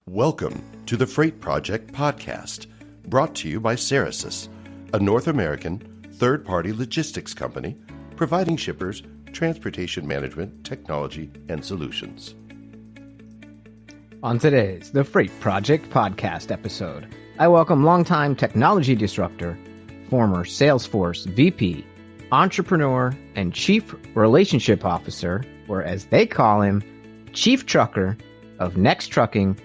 Welcome to the Freight Project Podcast, brought to you by Ceresys, a North American third-party logistics company providing shippers transportation management, technology, and solutions. On today's The Freight Project Podcast episode, I welcome longtime technology disruptor, former SalesForce VP, entrepreneur, and Chief Relationship Officer, or as they call him, Chief Trucker of Next Trucking,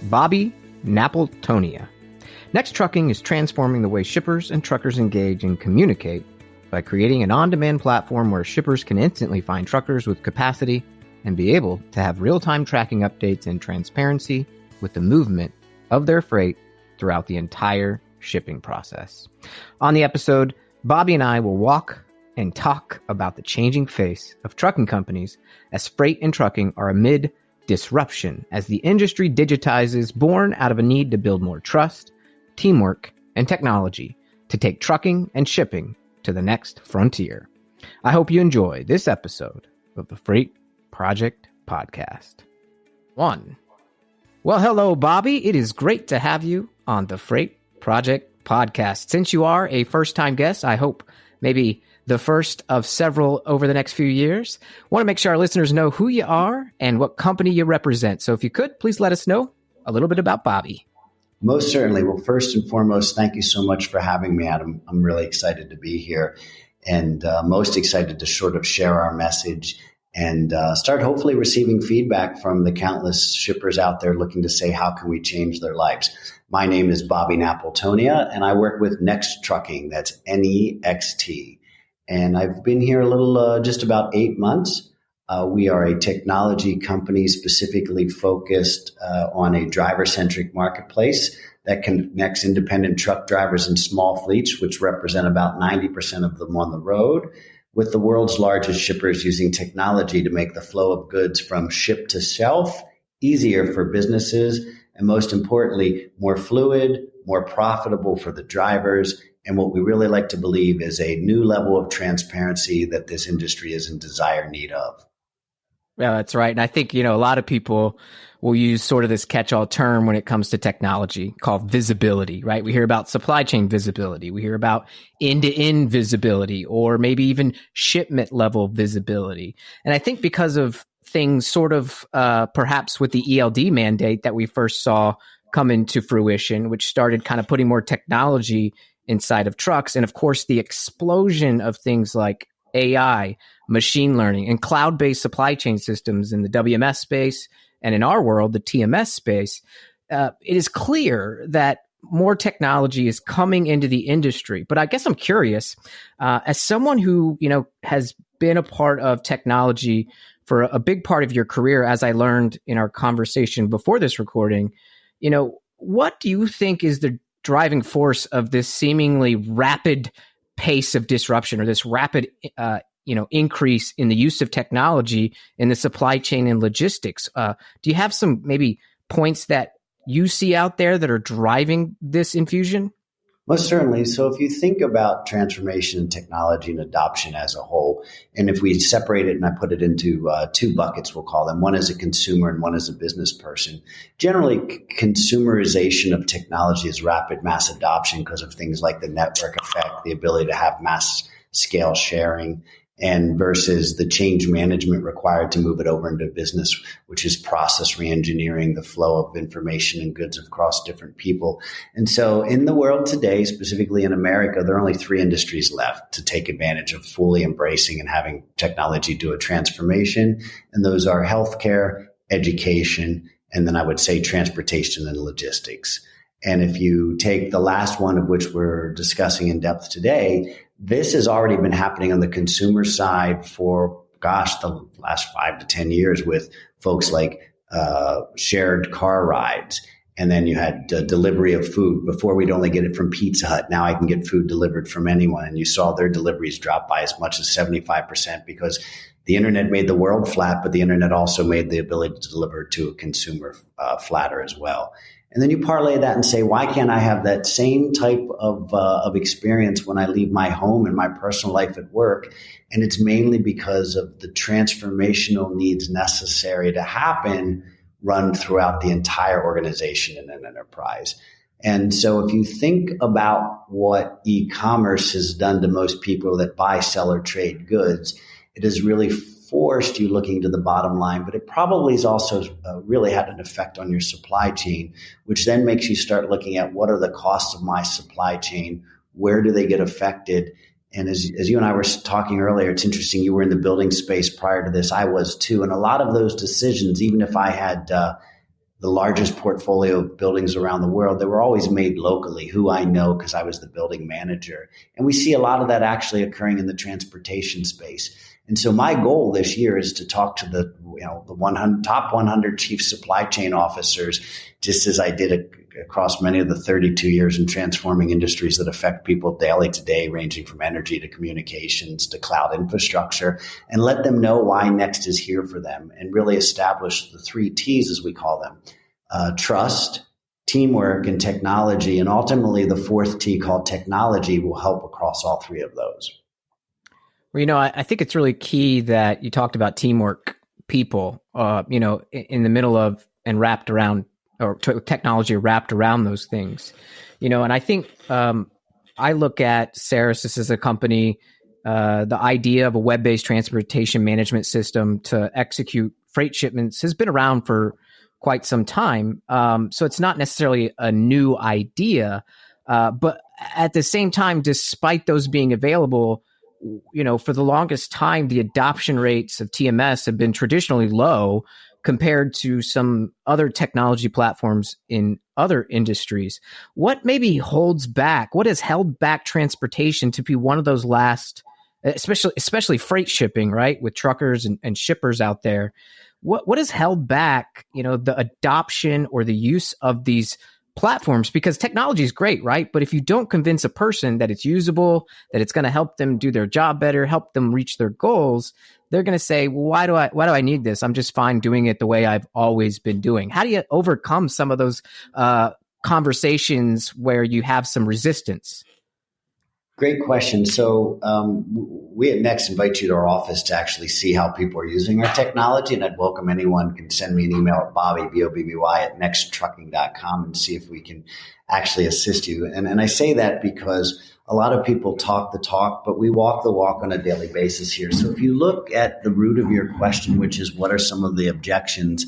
Bobby Napiltonia. Next Trucking is transforming the way shippers and truckers engage and communicate by creating an on-demand platform where shippers can instantly find truckers with capacity and be able to have real-time tracking updates and transparency with the movement of their freight throughout the entire shipping process. On the episode, Bobby and I will walk and talk about the changing face of trucking companies as freight and trucking are amid disruption as the industry digitizes, born out of a need to build more trust, teamwork, and technology to take trucking and shipping to the next frontier. I hope you enjoy this episode of the Freight Project Podcast. 1. Well, hello, Bobby. It is great to have you on the Freight Project Podcast. Since you are a first-time guest, I hope maybe the first of several over the next few years. I want to make sure our listeners know who you are and what company you represent. So if you could, please let us know a little bit about Bobby. Most certainly. Well, first and foremost, thank you so much for having me, Adam. I'm really excited to be here and most excited to sort of share our message and start hopefully receiving feedback from the countless shippers out there looking to say, how can we change their lives? My name is Bobby Napiltonia, and I work with Next Trucking. That's N-E-X-T. And I've been here a little, just about 8 months. We are a technology company specifically focused on a driver-centric marketplace that connects independent truck drivers and small fleets, which represent about 90% of them on the road, with the world's largest shippers using technology to make the flow of goods from ship to shelf easier for businesses, and most importantly, more fluid, more profitable for the drivers, and what we really like to believe is a new level of transparency that this industry is in dire need of. Yeah, that's right. And I think, a lot of people will use sort of this catch-all term when it comes to technology called visibility, right? We hear about supply chain visibility. We hear about end-to-end visibility, or maybe even shipment level visibility. And I think because of things sort of perhaps with the ELD mandate that we first saw come into fruition, which started kind of putting more technology inside of trucks. And of course, the explosion of things like AI, machine learning, and cloud-based supply chain systems in the WMS space, and in our world, the TMS space, it is clear that more technology is coming into the industry. But I guess I'm curious, as someone who, has been a part of technology for a big part of your career, as I learned in our conversation before this recording, what do you think is the driving force of this seemingly rapid pace of disruption, or this rapid, increase in the use of technology in the supply chain and logistics? Do you have some maybe points that you see out there that are driving this infusion? Most certainly. So if you think about transformation and technology and adoption as a whole, and if we separate it and I put it into two buckets, we'll call them, one as a consumer and one as a business person. Generally, consumerization of technology is rapid mass adoption because of things like the network effect, the ability to have mass scale sharing, and versus the change management required to move it over into business, which is process reengineering, the flow of information and goods across different people. And so in the world today, specifically in America, there are only 3 industries left to take advantage of fully embracing and having technology do a transformation. And those are healthcare, education, and then I would say transportation and logistics. And if you take the last one of which we're discussing in depth today, this has already been happening on the consumer side for, the last 5 to 10 years with folks like shared car rides. And then you had delivery of food. Before, we'd only get it from Pizza Hut. Now I can get food delivered from anyone. And you saw their deliveries drop by as much as 75% because the internet made the world flat, but the internet also made the ability to deliver to a consumer flatter as well. And then you parlay that and say, why can't I have that same type of experience when I leave my home and my personal life at work? And it's mainly because of the transformational needs necessary to happen run throughout the entire organization in an enterprise. And so if you think about what e-commerce has done to most people that buy, sell, or trade goods, it has really forced you looking to the bottom line, but it probably has also really had an effect on your supply chain, which then makes you start looking at what are the costs of my supply chain? Where do they get affected? And as you and I were talking earlier, it's interesting, you were in the building space prior to this. I was too. And a lot of those decisions, even if I had the largest portfolio of buildings around the world, they were always made locally, who I know because I was the building manager. And we see a lot of that actually occurring in the transportation space. And so my goal this year is to talk to the top 100 chief supply chain officers, just as I did across many of the 32 years in transforming industries that affect people daily today, ranging from energy to communications to cloud infrastructure, and let them know why Next is here for them and really establish the 3 T's, as we call them: trust, teamwork, and technology. And ultimately, the 4th T, called technology, will help across all 3 of those. Well, I think it's really key that you talked about teamwork, people, in the middle of and wrapped around, or technology wrapped around those things, and I think I look at Ceresys as a company, the idea of a web-based transportation management system to execute freight shipments has been around for quite some time. So it's not necessarily a new idea, but at the same time, despite those being available, for the longest time, the adoption rates of TMS have been traditionally low compared to some other technology platforms in other industries. What maybe holds back? What has held back transportation to be one of those last, especially freight shipping, right, with truckers and shippers out there? What has held back, the adoption or the use of these platforms? Because technology is great, right? But if you don't convince a person that it's usable, that it's going to help them do their job better, help them reach their goals, they're going to say, well, why do I need this? I'm just fine doing it the way I've always been doing. How do you overcome some of those conversations where you have some resistance? Great question. So we at Next invite you to our office to actually see how people are using our technology. And I'd welcome anyone can send me an email at Bobby, B-O-B-B-Y, at nexttrucking.com and see if we can actually assist you. And I say that because a lot of people talk the talk, but we walk the walk on a daily basis here. So if you look at the root of your question, which is what are some of the objections,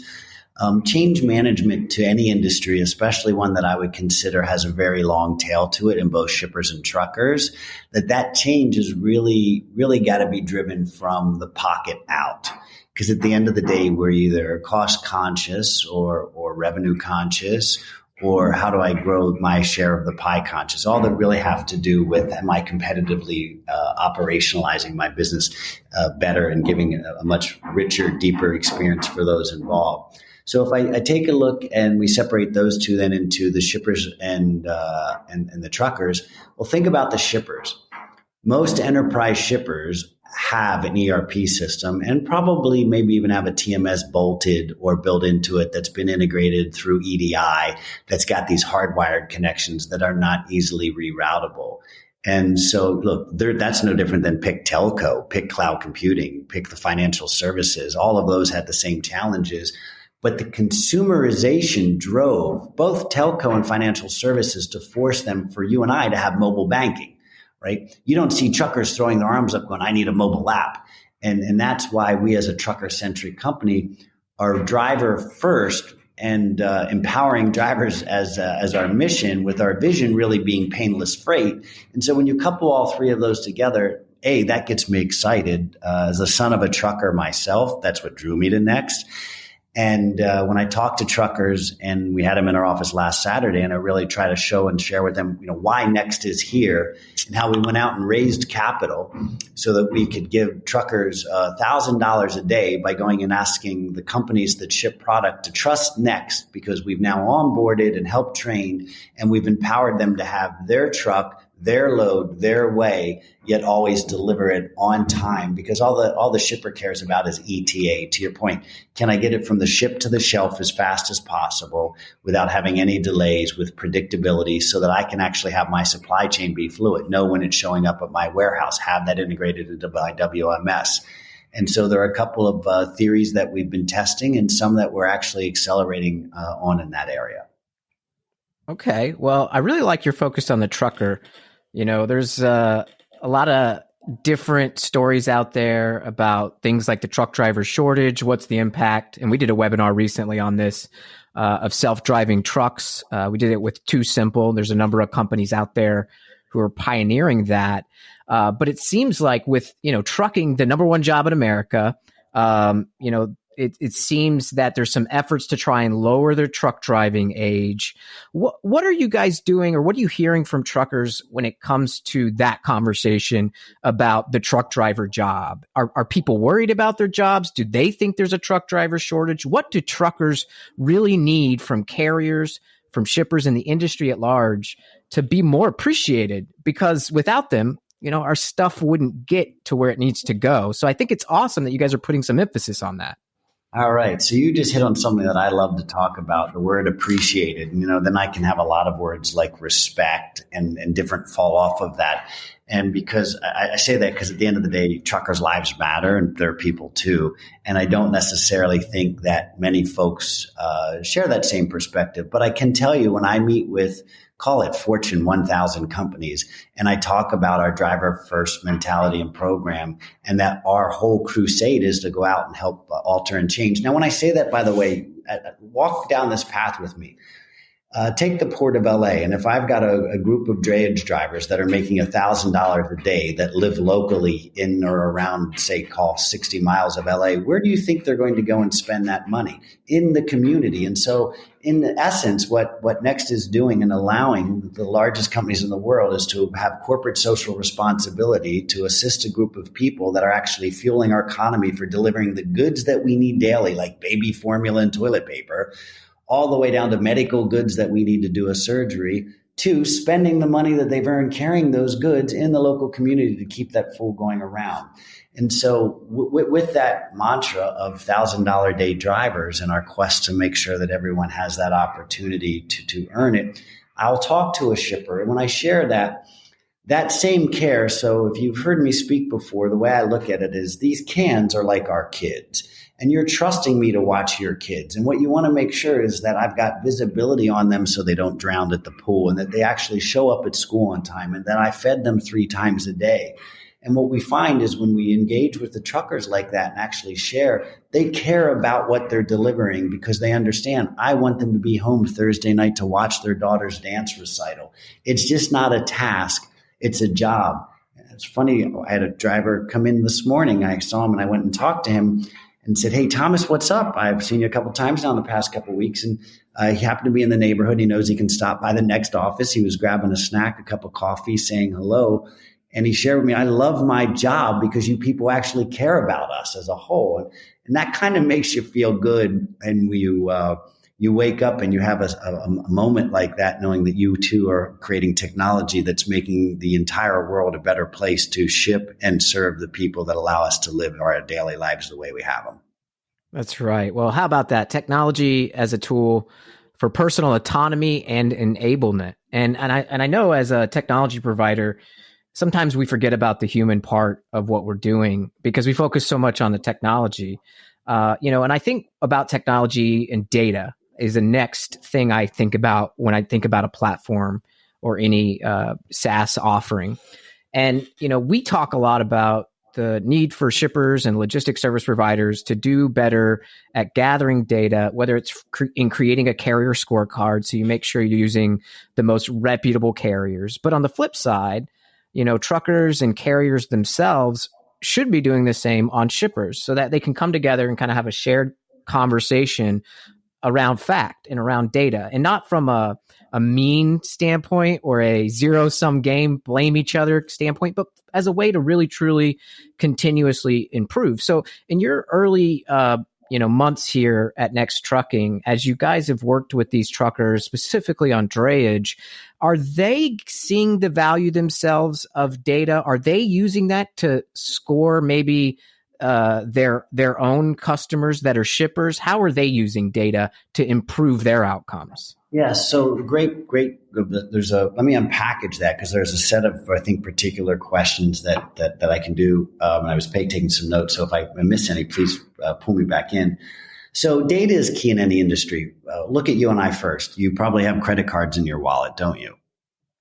change management to any industry, especially one that I would consider has a very long tail to it in both shippers and truckers, that change is really, really got to be driven from the pocket out. Because at the end of the day, we're either cost conscious or revenue conscious, or how do I grow my share of the pie conscious? All that really have to do with, am I competitively operationalizing my business better and giving a much richer, deeper experience for those involved? So if I take a look and we separate those two then into the shippers and the truckers, well, think about the shippers. Most enterprise shippers have an ERP system and probably maybe even have a TMS bolted or built into it that's been integrated through EDI that's got these hardwired connections that are not easily reroutable. And so, look, that's no different than pick telco, pick cloud computing, pick the financial services. All of those had the same challenges. But the consumerization drove both telco and financial services to force them for you and I to have mobile banking, right? You don't see truckers throwing their arms up going, I need a mobile app. And that's why we as a trucker-centric company are driver first and empowering drivers as our mission, with our vision really being painless freight. And so when you couple all 3 of those together, that gets me excited. As the son of a trucker myself, that's what drew me to Next. And when I talk to truckers, and we had them in our office last Saturday, and I really try to show and share with them, why Next is here and how we went out and raised capital so that we could give truckers $1,000 a day by going and asking the companies that ship product to trust Next, because we've now onboarded and helped train, and we've empowered them to have their truck, their load, their way, yet always deliver it on time, because all the shipper cares about is ETA. To your point, can I get it from the ship to the shelf as fast as possible without having any delays, with predictability, so that I can actually have my supply chain be fluid, know when it's showing up at my warehouse, have that integrated into my WMS. And so there are a couple of theories that we've been testing and some that we're actually accelerating on in that area. Okay. Well, I really like your focus on the trucker. There's a lot of different stories out there about things like the truck driver shortage. What's the impact? And we did a webinar recently on this of self-driving trucks. We did it with Too Simple. There's a number of companies out there who are pioneering that. But it seems like with, trucking, the number one job in America, it seems that there's some efforts to try and lower their truck driving age. What are you guys doing, or what are you hearing from truckers when it comes to that conversation about the truck driver job? Are people worried about their jobs? Do they think there's a truck driver shortage? What do truckers really need from carriers, from shippers, in the industry at large to be more appreciated? Because without them, our stuff wouldn't get to where it needs to go. So I think it's awesome that you guys are putting some emphasis on that. All right. So you just hit on something that I love to talk about, the word appreciated. Then I can have a lot of words like respect and different fall off of that. And because I say that because at the end of the day, truckers' lives matter and they're people too. And I don't necessarily think that many folks share that same perspective. But I can tell you when I meet with, call it Fortune 1000 companies, and I talk about our driver first mentality and program, and that our whole crusade is to go out and help alter and change. Now, when I say that, by the way, walk down this path with me. Take the Port of LA. And if I've got a group of drayage drivers that are making $1,000 a day that live locally in or around, say, call 60 miles of LA, where do you think they're going to go and spend that money? In the community. And so in essence, what Next is doing and allowing the largest companies in the world is to have corporate social responsibility to assist a group of people that are actually fueling our economy for delivering the goods that we need daily, like baby formula and toilet paper, all the way down to medical goods that we need to do a surgery, to spending the money that they've earned carrying those goods in the local community to keep that flow going around. And so with that mantra of $1,000 a day drivers and our quest to make sure that everyone has that opportunity to earn it, I'll talk to a shipper. And when I share that same care, so if you've heard me speak before, the way I look at it is these cans are like our kids. And you're trusting me to watch your kids. And what you want to make sure is that I've got visibility on them so they don't drown at the pool, and that they actually show up at school on time, and that I fed them 3 times a day. And what we find is when we engage with the truckers like that and actually share, they care about what they're delivering because they understand I want them to be home Thursday night to watch their daughter's dance recital. It's just not a task. It's a job. It's funny. I had a driver come in this morning. I saw him and I went and talked to him and said, "Hey, Thomas, what's up? I've seen you a couple of times now in the past couple of weeks." And he happened to be in the neighborhood. He knows he can stop by the next office. He was grabbing a snack, a cup of coffee, saying hello. And he shared with me, "I love my job because you people actually care about us as a whole." And that kind of makes you feel good. And you wake up and you have a moment like that, knowing that you too are creating technology that's making the entire world a better place to ship and serve the people that allow us to live our daily lives the way we have them. That's right. Well, how about that? Technology as a tool for personal autonomy and enablement. And I know as a technology provider, sometimes we forget about the human part of what we're doing because we focus so much on the technology. And I think about technology and data is the next thing I think about when I think about a platform or any SaaS offering. And, we talk a lot about the need for shippers and logistics service providers to do better at gathering data, whether it's in creating a carrier scorecard, so you make sure you're using the most reputable carriers. But on the flip side, truckers and carriers themselves should be doing the same on shippers so that they can come together and kind of have a shared conversation around fact and around data, and not from a mean standpoint or a zero-sum game, blame each other standpoint, but as a way to really, truly continuously improve. So in your early months here at Next Trucking, as you guys have worked with these truckers, specifically on drayage, are they seeing the value themselves of data? Are they using that to score maybe their own customers that are shippers? How are they using data to improve their outcomes? Yeah, so great. Let me unpackage that, because there's a set of, I think, particular questions that I can do. And I was taking some notes, so if I miss any, please pull me back in. So data is key in any industry. Look at you and I first. You probably have credit cards in your wallet, don't you?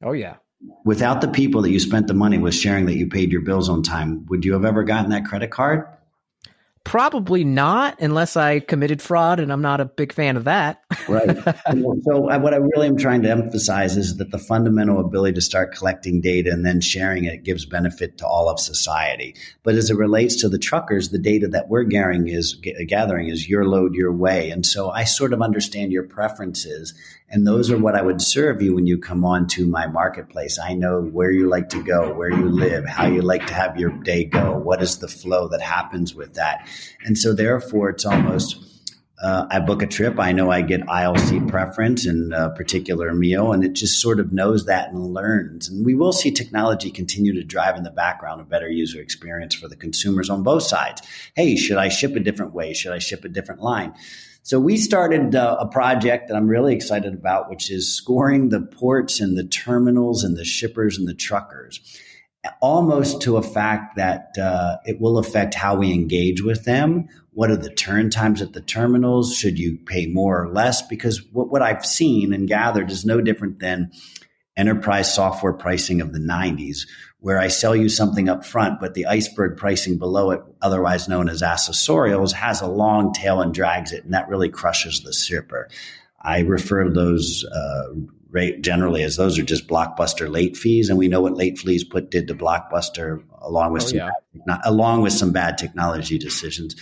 Oh, yeah. Without the people that you spent the money with sharing that you paid your bills on time, would you have ever gotten that credit card? Probably not, unless I committed fraud, and I'm not a big fan of that. Right. So what I really am trying to emphasize is that the fundamental ability to start collecting data and then sharing it gives benefit to all of society. But as it relates to the truckers, the data that we're gathering is your load, your way. And so I sort of understand your preferences, and those are what I would serve you when you come on to my marketplace. I know where you like to go, where you live, how you like to have your day go, what is the flow that happens with that. And so therefore, it's almost, I book a trip, I know I get aisle seat preference and a particular meal, and it just sort of knows that and learns. And we will see technology continue to drive in the background a better user experience for the consumers on both sides. Hey, should I ship a different way? Should I ship a different line? So we started a project that I'm really excited about, which is scoring the ports and the terminals and the shippers and the truckers, almost to a fact that it will affect how we engage with them. What are the turn times at the terminals? Should you pay more or less? Because what I've seen and gathered is no different than enterprise software pricing of the 90s, where I sell you something up front, but the iceberg pricing below it, otherwise known as accessorials, has a long tail and drags it, and that really crushes the shipper. I refer to those generally as those are just blockbuster late fees, and we know what late fees did to Blockbuster, along with some bad technology decisions.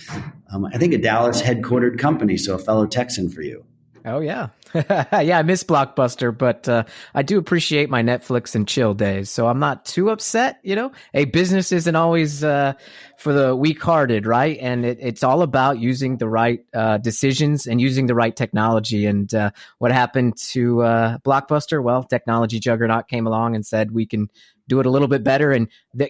I think a Dallas headquartered company, so a fellow Texan for you. Oh, yeah. Yeah, I miss Blockbuster, but I do appreciate my Netflix and chill days, so I'm not too upset, A business isn't always for the weak-hearted, right? And it's all about using the right decisions and using the right technology. And what happened to Blockbuster? Well, technology juggernaut came along and said, we can do it a little bit better. And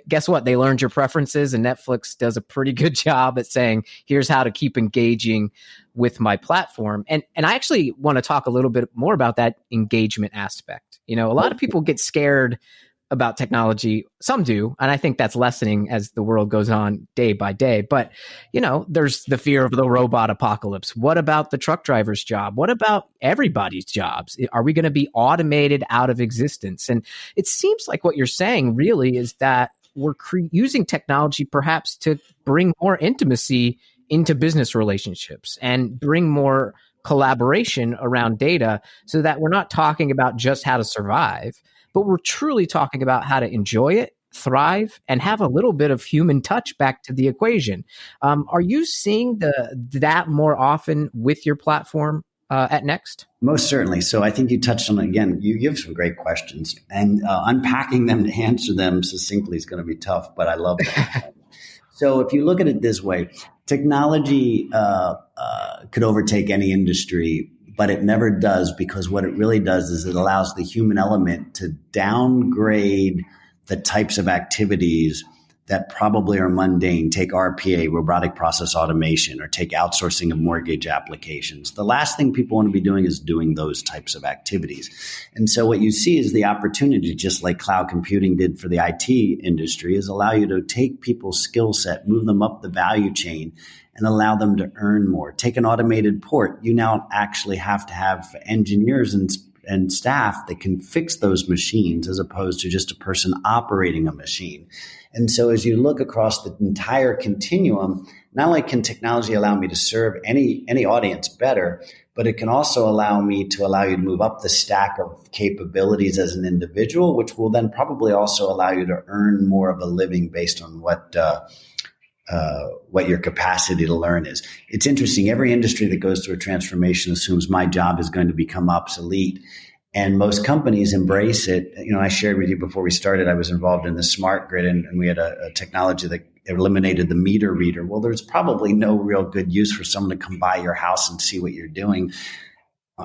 guess what? They learned your preferences, and Netflix does a pretty good job at saying, here's how to keep engaging with my platform. And I actually want to talk a little bit more about that engagement aspect. A lot of people get scared about technology. Some do. And I think that's lessening as the world goes on day by day. But, there's the fear of the robot apocalypse. What about the truck driver's job? What about everybody's jobs? Are we going to be automated out of existence? And it seems like what you're saying really is that we're using technology perhaps to bring more intimacy into business relationships and bring more collaboration around data, so that we're not talking about just how to survive, but we're truly talking about how to enjoy it, thrive, and have a little bit of human touch back to the equation. Are you seeing that more often with your platform at Next? Most certainly. So I think you touched on it again. You have some great questions, and unpacking them to answer them succinctly is going to be tough, but I love that. So if you look at it this way, technology could overtake any industry, but it never does, because what it really does is it allows the human element to downgrade the types of activities that probably are mundane. Take RPA, robotic process automation, or take outsourcing of mortgage applications. The last thing people want to be doing is doing those types of activities. And so what you see is the opportunity, just like cloud computing did for the IT industry, is allow you to take people's skill set, move them up the value chain, and allow them to earn more. Take an automated port. You now actually have to have engineers and staff that can fix those machines, as opposed to just a person operating a machine. And so as you look across the entire continuum, not only can technology allow me to serve any audience better, but it can also allow me to allow you to move up the stack of capabilities as an individual, which will then probably also allow you to earn more of a living based on what your capacity to learn is. It's interesting. Every industry that goes through a transformation assumes my job is going to become obsolete. And most companies embrace it. I shared with you before we started, I was involved in the smart grid, and we had a technology that eliminated the meter reader. Well, there's probably no real good use for someone to come by your house and see what you're doing.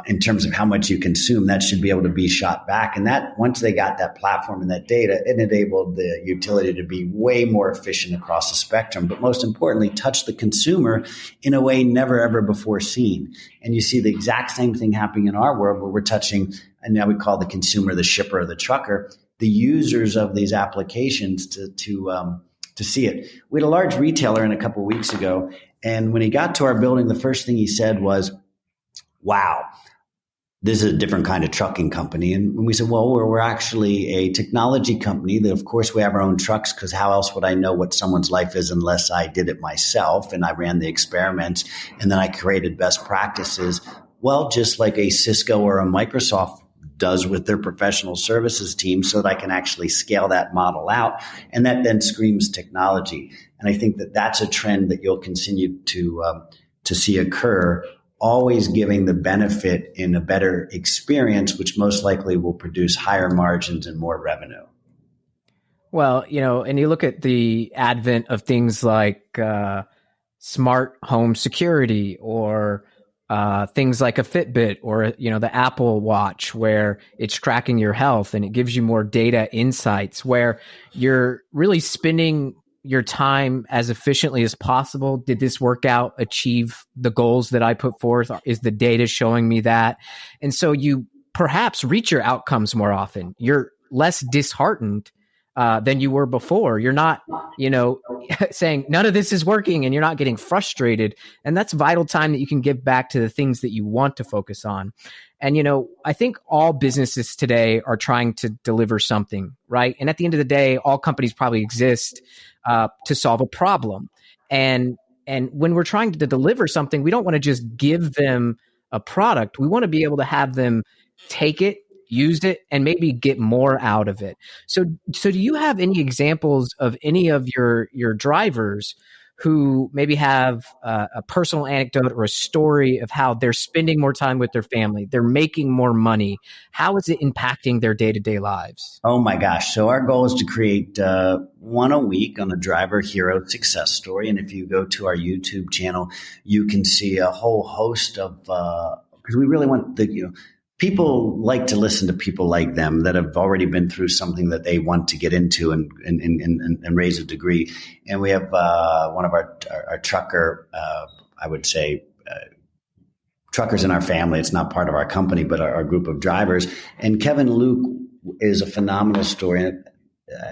in terms of how much you consume, that should be able to be shot back. And that once they got that platform and that data, it enabled the utility to be way more efficient across the spectrum, but most importantly, touch the consumer in a way never ever before seen. And you see the exact same thing happening in our world where we're touching, and now we call the consumer, the shipper, or the trucker, the users of these applications to see it. We had a large retailer in a couple of weeks ago, and when he got to our building, the first thing he said was, "Wow, this is a different kind of trucking company." And we said, well, we're actually a technology company that, of course, we have our own trucks, because how else would I know what someone's life is unless I did it myself? And I ran the experiments, and then I created best practices. Well, just like a Cisco or a Microsoft does with their professional services team, so that I can actually scale that model out. And that then screams technology. And I think that that's a trend that you'll continue to see occur, always giving the benefit in a better experience, which most likely will produce higher margins and more revenue. Well, and you look at the advent of things like smart home security, or things like a Fitbit, or, the Apple Watch, where it's tracking your health and it gives you more data insights, where you're really spending your time as efficiently as possible. Did this workout achieve the goals that I put forth? Is the data showing me that? And so you perhaps reach your outcomes more often. You're less disheartened than you were before. You're not, saying none of this is working, and you're not getting frustrated. And that's vital time that you can give back to the things that you want to focus on. And, I think all businesses today are trying to deliver something, right? And at the end of the day, all companies probably exist to solve a problem. And when we're trying to deliver something, we don't want to just give them a product. We want to be able to have them take it, use it, and maybe get more out of it. So do you have any examples of any of your drivers who maybe have a personal anecdote or a story of how they're spending more time with their family, they're making more money? How is it impacting their day-to-day lives? Oh my gosh. So our goal is to create one a week on a driver hero success story. And if you go to our YouTube channel, you can see a whole host of, because we really want people like to listen to people like them that have already been through something that they want to get into and raise a degree. And we have one of our trucker, I would say, truckers in our family. It's not part of our company, but our group of drivers. And Kevin Luke is a phenomenal story. And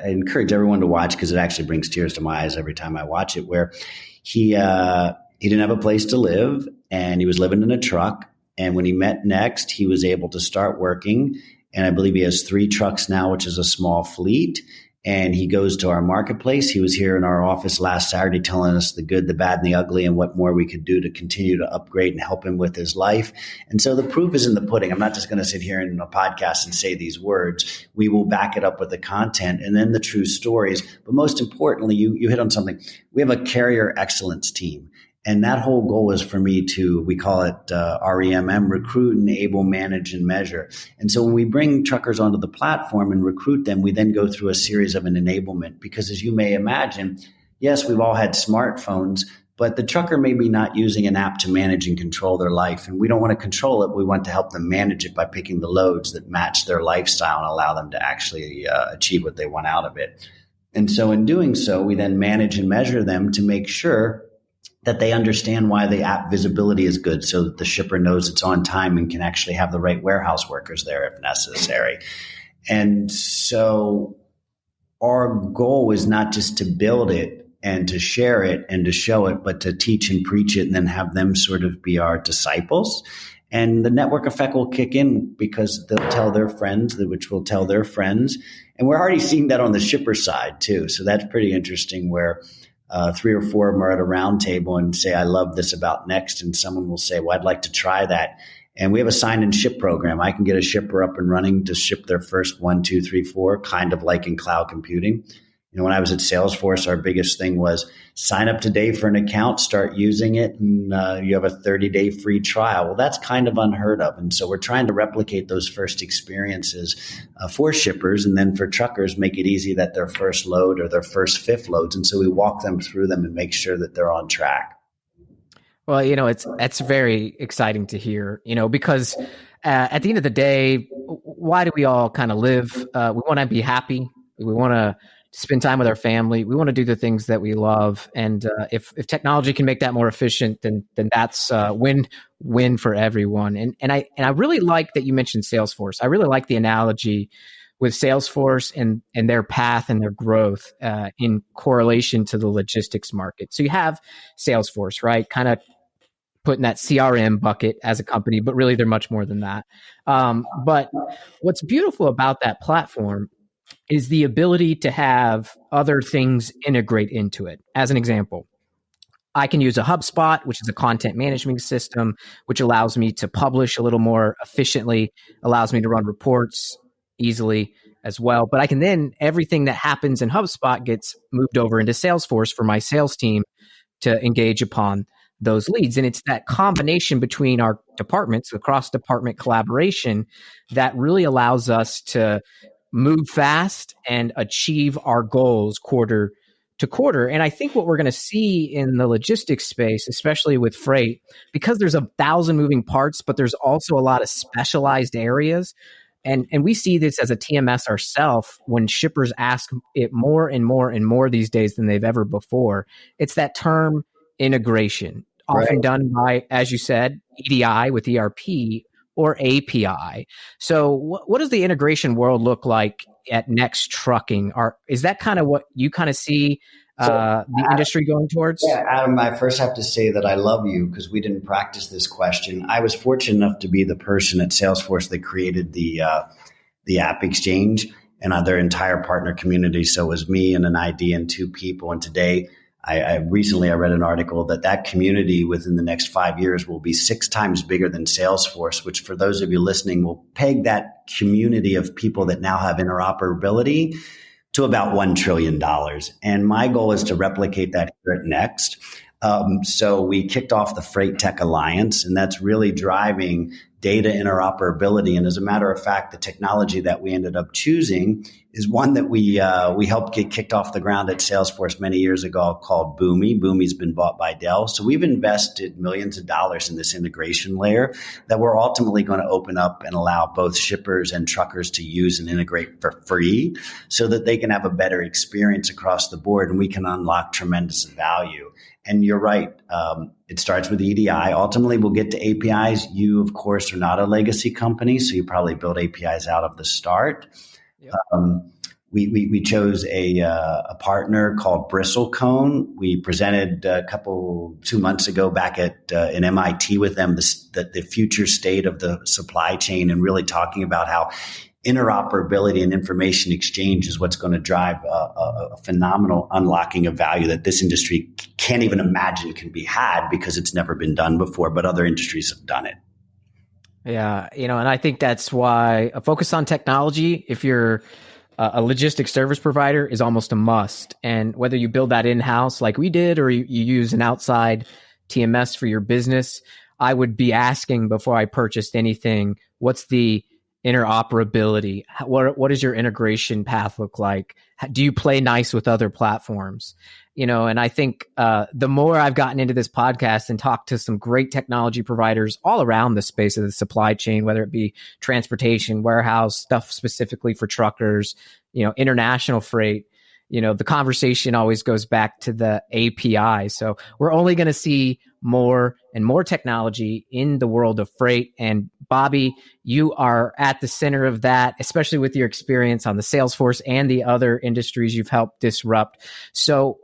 I encourage everyone to watch, because it actually brings tears to my eyes every time I watch it, where he didn't have a place to live, and he was living in a truck. And when he met Next, he was able to start working. And I believe he has 3 trucks now, which is a small fleet. And he goes to our marketplace. He was here in our office last Saturday telling us the good, the bad, and the ugly, and what more we could do to continue to upgrade and help him with his life. And so the proof is in the pudding. I'm not just going to sit here in a podcast and say these words. We will back it up with the content and then the true stories. But most importantly, you hit on something. We have a carrier excellence team. And that whole goal is for me to, we call it REMM, recruit, enable, manage, and measure. And so when we bring truckers onto the platform and recruit them, we then go through a series of an enablement, because as you may imagine, yes, we've all had smartphones, but the trucker may be not using an app to manage and control their life. And we don't want to control it. We want to help them manage it by picking the loads that match their lifestyle and allow them to actually achieve what they want out of it. And so in doing so, we then manage and measure them to make sure that they understand why the app visibility is good, so that the shipper knows it's on time and can actually have the right warehouse workers there if necessary. And so our goal is not just to build it and to share it and to show it, but to teach and preach it and then have them sort of be our disciples. And the network effect will kick in, because they'll tell their friends, which will tell their friends. And we're already seeing that on the shipper side too. So that's pretty interesting, where 3 or 4 of them are at a round table and say, I love this about Next. And someone will say, well, I'd like to try that. And we have a sign and ship program. I can get a shipper up and running to ship their first 1, 2, 3, 4, kind of like in cloud computing. When I was at SalesForce, our biggest thing was sign up today for an account, start using it, and you have a 30-day free trial. Well, that's kind of unheard of. And so we're trying to replicate those first experiences for shippers, and then for truckers, make it easy that their first load or their first 5th loads. And so we walk them through them and make sure that they're on track. Well, it's very exciting to hear, because at the end of the day, why do we all kind of live? We want to be happy. We want to spend time with our family. We want to do the things that we love. And if technology can make that more efficient, then that's win for everyone. And I really like that you mentioned Salesforce. I really like the analogy with Salesforce and their path and their growth in correlation to the logistics market. So you have Salesforce, right? Kind of put in that CRM bucket as a company, but really they're much more than that. But what's beautiful about that platform is the ability to have other things integrate into it. As an example, I can use a HubSpot, which is a content management system, which allows me to publish a little more efficiently, allows me to run reports easily as well. But I can then, everything that happens in HubSpot gets moved over into Salesforce for my sales team to engage upon those leads. And it's that combination between our departments, the cross-department collaboration, that really allows us to move fast and achieve our goals quarter to quarter. And I think what we're going to see in the logistics space, especially with freight, because there's 1,000 moving parts, but there's also a lot of specialized areas. And we see this as a TMS ourselves when shippers ask it more and more and more these days than they've ever before. It's that term integration, often done by, as you said, EDI with ERP or API. So what does the integration world look like at Next Trucking? Is that kind of what you kind of see the industry going towards? Yeah, Adam, I first have to say that I love you because we didn't practice this question. I was fortunate enough to be the person at Salesforce that created the App Exchange and their entire partner community. So it was me and an ID and two people. And today, I recently read an article that community within the next 5 years will be 6 times bigger than Salesforce, which for those of you listening will peg that community of people that now have interoperability to about $1 trillion. And my goal is to replicate that here at Next. So we kicked off the Freight Tech Alliance, and that's really driving data interoperability. And as a matter of fact, the technology that we ended up choosing is one that we helped get kicked off the ground at Salesforce many years ago called Boomi. Boomi's been bought by Dell. So we've invested millions of dollars in this integration layer that we're ultimately going to open up and allow both shippers and truckers to use and integrate for free so that they can have a better experience across the board and we can unlock tremendous value. And you're right. It starts with EDI. Ultimately, we'll get to APIs. You, of course, are not a legacy company, so you probably build APIs out of the start. Yep. We chose a partner called Bristlecone. We presented 2 months ago back at an MIT with them the future state of the supply chain and really talking about how interoperability and information exchange is what's going to drive a phenomenal unlocking of value that this industry can't even imagine can be had because it's never been done before, but other industries have done it. Yeah, and I think that's why a focus on technology, if you're a logistics service provider, is almost a must. And whether you build that in-house like we did or you use an outside TMS for your business, I would be asking before I purchased anything, what's the interoperability? What does your integration path look like? Do you play nice with other platforms? And I think the more I've gotten into this podcast and talked to some great technology providers all around the space of the supply chain, whether it be transportation, warehouse, stuff specifically for truckers, international freight, the conversation always goes back to the API. So we're only going to see more and more technology in the world of freight. And Bobby, you are at the center of that, especially with your experience on the Salesforce and the other industries you've helped disrupt. So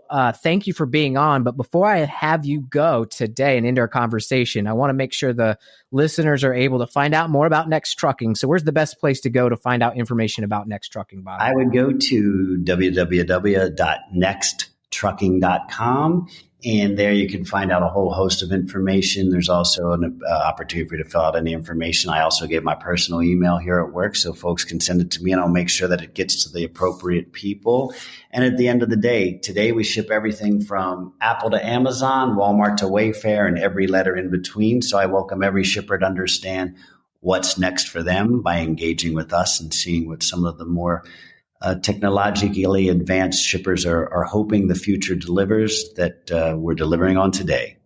thank you for being on. But before I have you go today and end our conversation, I want to make sure the listeners are able to find out more about Next Trucking. So where's the best place to go to find out information about Next Trucking, Bobby? I would go to www.nexttrucking.com. And there you can find out a whole host of information. There's also an opportunity for you to fill out any information. I also gave my personal email here at work so folks can send it to me and I'll make sure that it gets to the appropriate people. And at the end of the day, today we ship everything from Apple to Amazon, Walmart to Wayfair, and every letter in between. So I welcome every shipper to understand what's next for them by engaging with us and seeing what some of the more technologically advanced shippers are hoping the future delivers that we're delivering on today.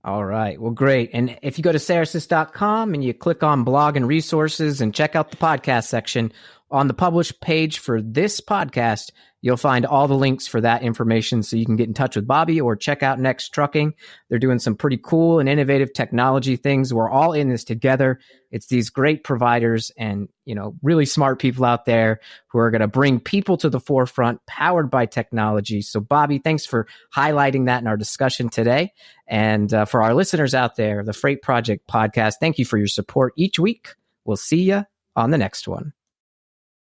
All right. Well, great. And if you go to SalesForce.com and you click on blog and resources and check out the podcast section, on the published page for this podcast, you'll find all the links for that information so you can get in touch with Bobby or check out Next Trucking. They're doing some pretty cool and innovative technology things. We're all in this together. It's these great providers and, really smart people out there who are going to bring people to the forefront powered by technology. So Bobby, thanks for highlighting that in our discussion today. And for our listeners out there, the Freight Project podcast, thank you for your support each week. We'll see you on the next one.